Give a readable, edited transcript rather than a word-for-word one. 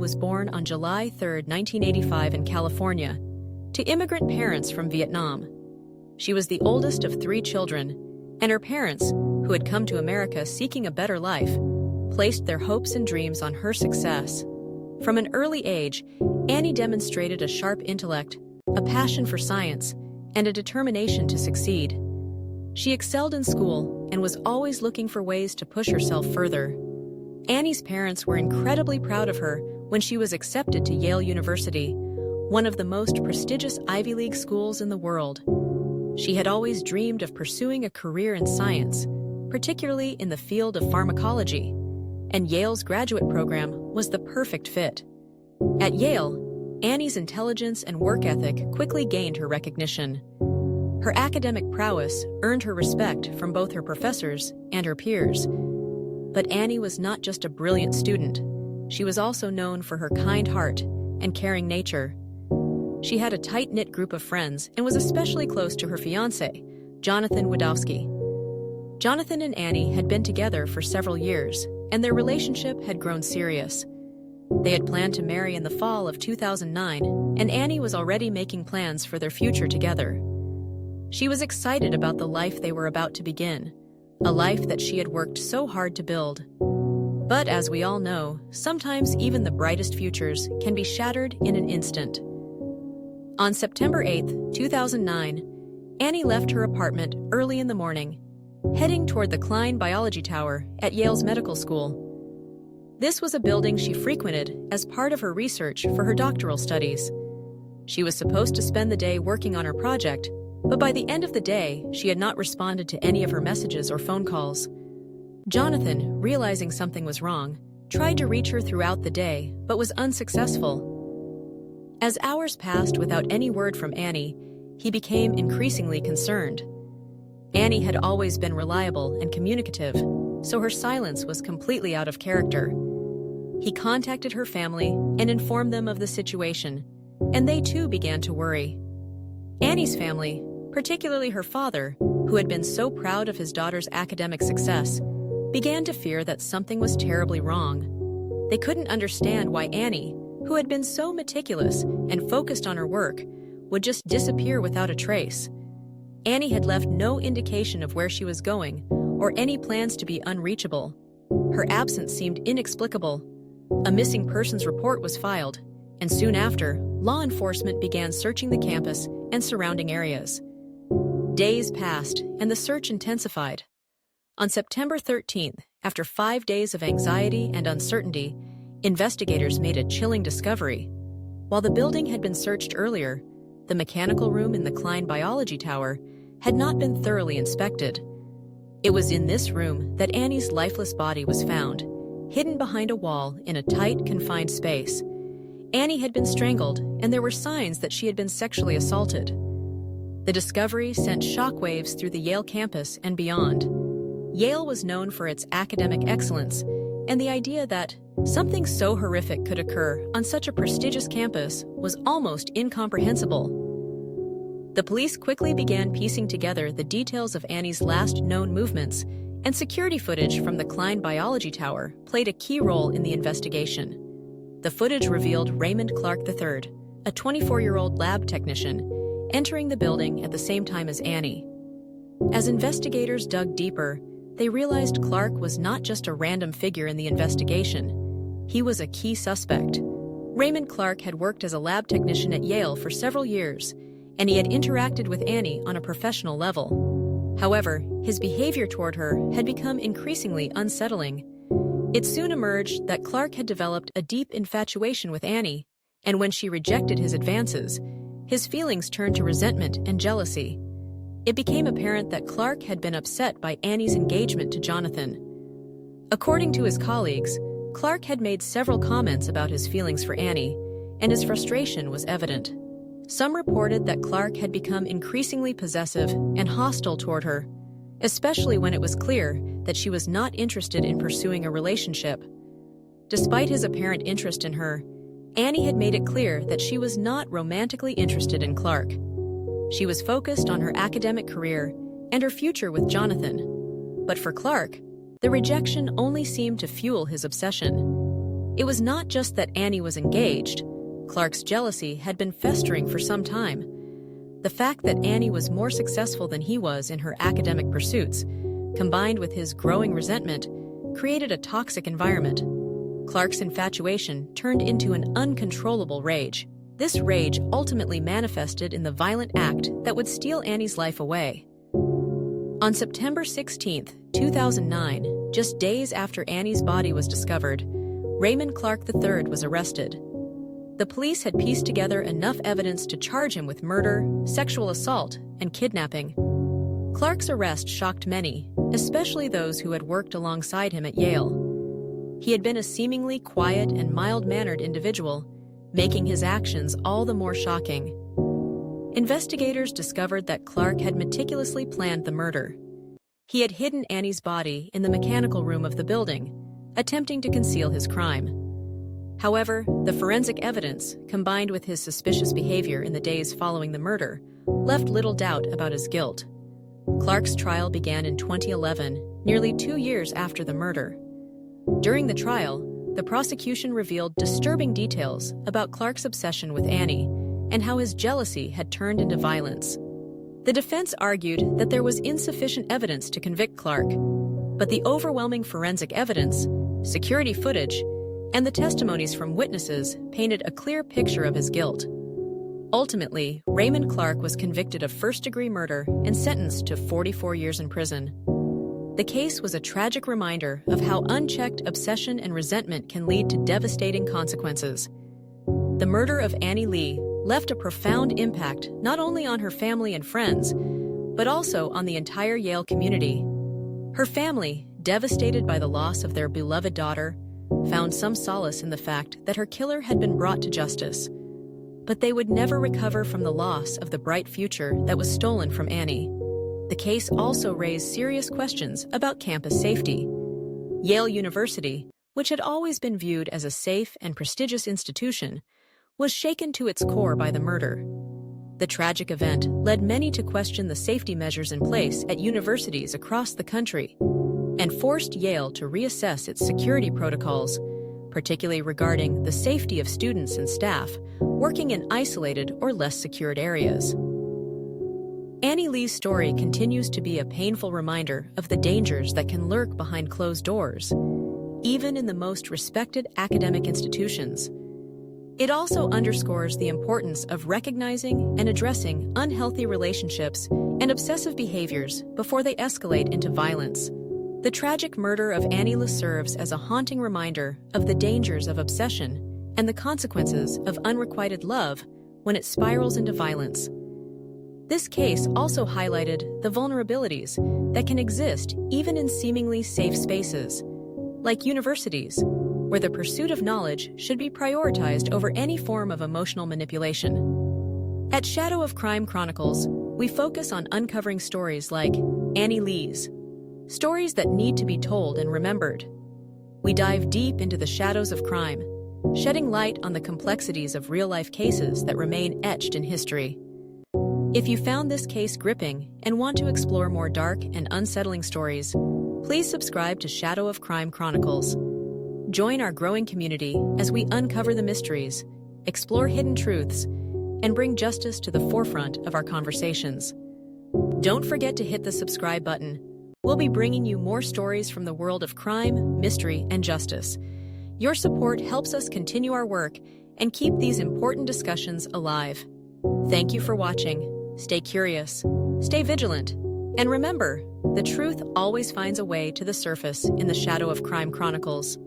was born on July 3, 1985 in California, to immigrant parents from Vietnam. She was the oldest of 3 children, and her parents, who had come to America seeking a better life, placed their hopes and dreams on her success. From an early age, Annie demonstrated a sharp intellect, a passion for science, and a determination to succeed. She excelled in school and was always looking for ways to push herself further. Annie's parents were incredibly proud of her when she was accepted to Yale University, one of the most prestigious Ivy League schools in the world. She had always dreamed of pursuing a career in science, particularly in the field of pharmacology, and Yale's graduate program was the perfect fit. At Yale, Annie's intelligence and work ethic quickly gained her recognition. Her academic prowess earned her respect from both her professors and her peers. But Annie was not just a brilliant student. She was also known for her kind heart and caring nature. She had a tight-knit group of friends and was especially close to her fiancé, Jonathan Wadowski. Jonathan and Annie had been together for several years, and their relationship had grown serious. They had planned to marry in the fall of 2009, and Annie was already making plans for their future together. She was excited about the life they were about to begin, a life that she had worked so hard to build. But as we all know, sometimes even the brightest futures can be shattered in an instant. On September 8, 2009, Annie left her apartment early in the morning, heading toward the Kline Biology Tower at Yale's medical school. This was a building she frequented as part of her research for her doctoral studies. She was supposed to spend the day working on her project, but by the end of the day, she had not responded to any of her messages or phone calls. Jonathan, realizing something was wrong, tried to reach her throughout the day, but was unsuccessful. As hours passed without any word from Annie, he became increasingly concerned. Annie had always been reliable and communicative, so her silence was completely out of character. He contacted her family and informed them of the situation, and they too began to worry. Annie's family, particularly her father, who had been so proud of his daughter's academic success, began to fear that something was terribly wrong. They couldn't understand why Annie, who had been so meticulous and focused on her work, would just disappear without a trace. Annie had left no indication of where she was going or any plans to be unreachable. Her absence seemed inexplicable. A missing persons report was filed, and soon after, law enforcement began searching the campus and surrounding areas. Days passed, and the search intensified. On September 13th, after 5 days of anxiety and uncertainty, investigators made a chilling discovery. While the building had been searched earlier, the mechanical room in the Kline Biology Tower had not been thoroughly inspected. It was in this room that Annie's lifeless body was found, hidden behind a wall in a tight, confined space. Annie had been strangled, and there were signs that she had been sexually assaulted. The discovery sent shockwaves through the Yale campus and beyond. Yale was known for its academic excellence, and the idea that something so horrific could occur on such a prestigious campus was almost incomprehensible. The police quickly began piecing together the details of Annie's last known movements, and security footage from the Kline Biology Tower played a key role in the investigation. The footage revealed Raymond Clark III, a 24-year-old lab technician, entering the building at the same time as Annie. As investigators dug deeper, they realized Clark was not just a random figure in the investigation. He was a key suspect. Raymond Clark had worked as a lab technician at Yale for several years, and he had interacted with Annie on a professional level. However, his behavior toward her had become increasingly unsettling. It soon emerged that Clark had developed a deep infatuation with Annie, and when she rejected his advances, his feelings turned to resentment and jealousy. It became apparent that Clark had been upset by Annie's engagement to Jonathan. According to his colleagues, Clark had made several comments about his feelings for Annie, and his frustration was evident. Some reported that Clark had become increasingly possessive and hostile toward her, especially when it was clear that she was not interested in pursuing a relationship. Despite his apparent interest in her, Annie had made it clear that she was not romantically interested in Clark. She was focused on her academic career and her future with Jonathan. But for Clark, the rejection only seemed to fuel his obsession. It was not just that Annie was engaged. Clark's jealousy had been festering for some time. The fact that Annie was more successful than he was in her academic pursuits, combined with his growing resentment, created a toxic environment. Clark's infatuation turned into an uncontrollable rage. This rage ultimately manifested in the violent act that would steal Annie's life away. On September 16, 2009, just days after Annie's body was discovered, Raymond Clark III was arrested. The police had pieced together enough evidence to charge him with murder, sexual assault, and kidnapping. Clark's arrest shocked many, especially those who had worked alongside him at Yale. He had been a seemingly quiet and mild-mannered individual, making his actions all the more shocking. Investigators discovered that Clark had meticulously planned the murder. He had hidden Annie's body in the mechanical room of the building, attempting to conceal his crime. However, the forensic evidence, combined with his suspicious behavior in the days following the murder, left little doubt about his guilt. Clark's trial began in 2011, nearly 2 years after the murder. During the trial, the prosecution revealed disturbing details about Clark's obsession with Annie and how his jealousy had turned into violence. The defense argued that there was insufficient evidence to convict Clark, but the overwhelming forensic evidence, security footage, and the testimonies from witnesses painted a clear picture of his guilt. Ultimately, Raymond Clark was convicted of first-degree murder and sentenced to 44 years in prison. The case was a tragic reminder of how unchecked obsession and resentment can lead to devastating consequences. The murder of Annie Lee left a profound impact not only on her family and friends, but also on the entire Yale community. Her family, devastated by the loss of their beloved daughter, found some solace in the fact that her killer had been brought to justice. But they would never recover from the loss of the bright future that was stolen from Annie. The case also raised serious questions about campus safety. Yale University, which had always been viewed as a safe and prestigious institution, was shaken to its core by the murder. The tragic event led many to question the safety measures in place at universities across the country and forced Yale to reassess its security protocols, particularly regarding the safety of students and staff working in isolated or less secured areas. Annie Lee's story continues to be a painful reminder of the dangers that can lurk behind closed doors, even in the most respected academic institutions. It also underscores the importance of recognizing and addressing unhealthy relationships and obsessive behaviors before they escalate into violence. The tragic murder of Annie Lee serves as a haunting reminder of the dangers of obsession and the consequences of unrequited love when it spirals into violence. This case also highlighted the vulnerabilities that can exist even in seemingly safe spaces, like universities, where the pursuit of knowledge should be prioritized over any form of emotional manipulation. At Shadow of Crime Chronicles, we focus on uncovering stories like Annie Lee's, stories that need to be told and remembered. We dive deep into the shadows of crime, shedding light on the complexities of real-life cases that remain etched in history. If you found this case gripping and want to explore more dark and unsettling stories, please subscribe to Shadow of Crime Chronicles. Join our growing community as we uncover the mysteries, explore hidden truths, and bring justice to the forefront of our conversations. Don't forget to hit the subscribe button. We'll be bringing you more stories from the world of crime, mystery, and justice. Your support helps us continue our work and keep these important discussions alive. Thank you for watching. Stay curious, stay vigilant, and remember, the truth always finds a way to the surface in the Shadow of Crime Chronicles.